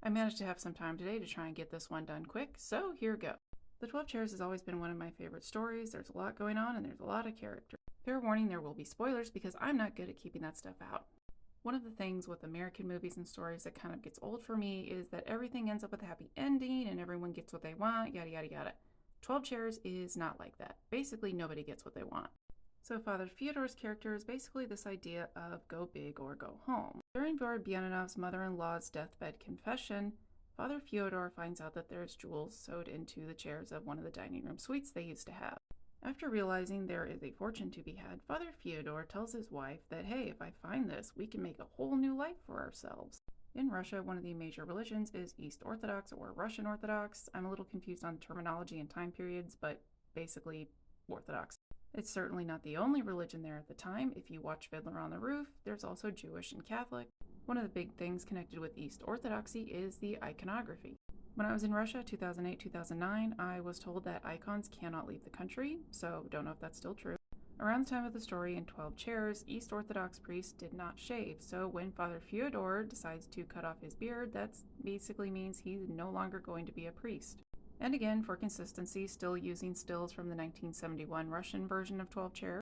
I managed to have some time today to try and get this one done quick, so here go. The 12 Chairs has always been one of my favorite stories. There's a lot going on and there's a lot of character. Fair warning, there will be spoilers because I'm not good at keeping that stuff out. One of the things with American movies and stories that kind of gets old for me is that everything ends up with a happy ending and everyone gets what they want, yada yada yada. 12 Chairs is not like that. Basically, nobody gets what they want. So Father Fyodor's character is basically this idea of go big or go home. During Vorobyanov's mother-in-law's deathbed confession, Father Fyodor finds out that there's jewels sewed into the chairs of one of the dining room suites they used to have. After realizing there is a fortune to be had, Father Fyodor tells his wife that, hey, if I find this, we can make a whole new life for ourselves. In Russia, one of the major religions is East Orthodox or Russian Orthodox. I'm a little confused on terminology and time periods, but basically Orthodox. It's certainly not the only religion there at the time. If you watch Fiddler on the Roof, there's also Jewish and Catholic. One of the big things connected with East Orthodoxy is the iconography. When I was in Russia, 2008-2009, I was told that icons cannot leave the country, so don't know if that's still true. Around the time of the story in 12 Chairs, East Orthodox priests did not shave, so when Father Fyodor decides to cut off his beard, that basically means he's no longer going to be a priest. And again, for consistency, still using stills from the 1971 Russian version of 12 Chairs.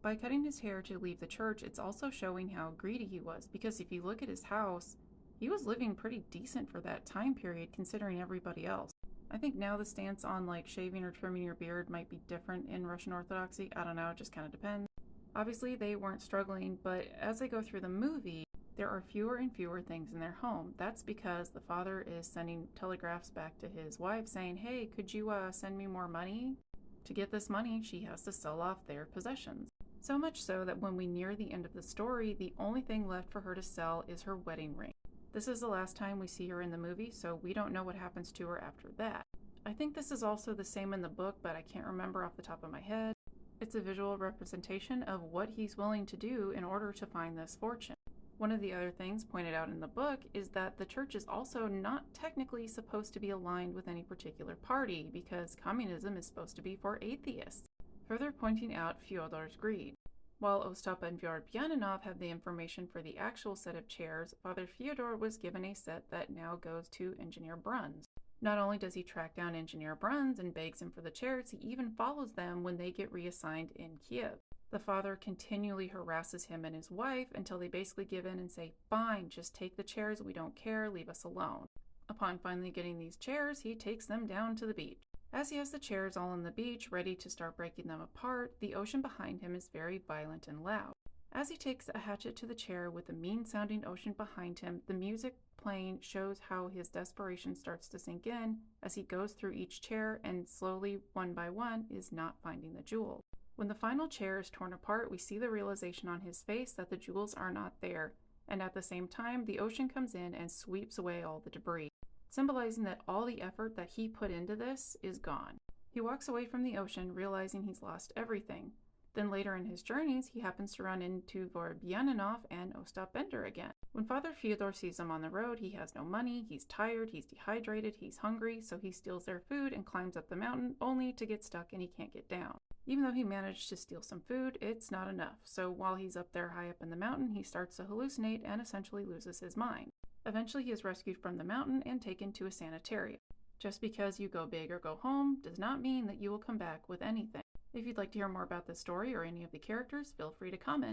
By cutting his hair to leave the church, it's also showing how greedy he was, because if you look at his house, he was living pretty decent for that time period considering everybody else. I think now the stance on like shaving or trimming your beard might be different in Russian Orthodoxy. I don't know, it just kind of depends. Obviously, they weren't struggling, but as they go through the movie, there are fewer and fewer things in their home. That's because the father is sending telegraphs back to his wife saying, hey, could you send me more money? To get this money, she has to sell off their possessions. So much so that when we near the end of the story, the only thing left for her to sell is her wedding ring. This is the last time we see her in the movie, so we don't know what happens to her after that. I think this is also the same in the book, but I can't remember off the top of my head. It's a visual representation of what he's willing to do in order to find this fortune. One of the other things pointed out in the book is that the church is also not technically supposed to be aligned with any particular party because communism is supposed to be for atheists, further pointing out Fyodor's greed. While Ostap and Vorobyanov have the information for the actual set of chairs, Father Fyodor was given a set that now goes to Engineer Bruns. Not only does he track down Engineer Bruns and begs him for the chairs, he even follows them when they get reassigned in Kiev. The father continually harasses him and his wife until they basically give in and say, fine, just take the chairs, we don't care, leave us alone. Upon finally getting these chairs, he takes them down to the beach. As he has the chairs all on the beach, ready to start breaking them apart, the ocean behind him is very violent and loud. As he takes a hatchet to the chair with the mean-sounding ocean behind him, the music playing shows how his desperation starts to sink in as he goes through each chair and slowly, one by one, is not finding the jewel. When the final chair is torn apart, we see the realization on his face that the jewels are not there, and at the same time, the ocean comes in and sweeps away all the debris, symbolizing that all the effort that he put into this is gone. He walks away from the ocean, realizing he's lost everything. Then later in his journeys, he happens to run into Vorobyanov and Ostap Bender again. When Father Fyodor sees them on the road, he has no money, he's tired, he's dehydrated, he's hungry, so he steals their food and climbs up the mountain, only to get stuck and he can't get down. Even though he managed to steal some food, it's not enough, so while he's up there high up in the mountain, he starts to hallucinate and essentially loses his mind. Eventually, he is rescued from the mountain and taken to a sanitarium. Just because you go big or go home does not mean that you will come back with anything. If you'd like to hear more about this story or any of the characters, feel free to comment.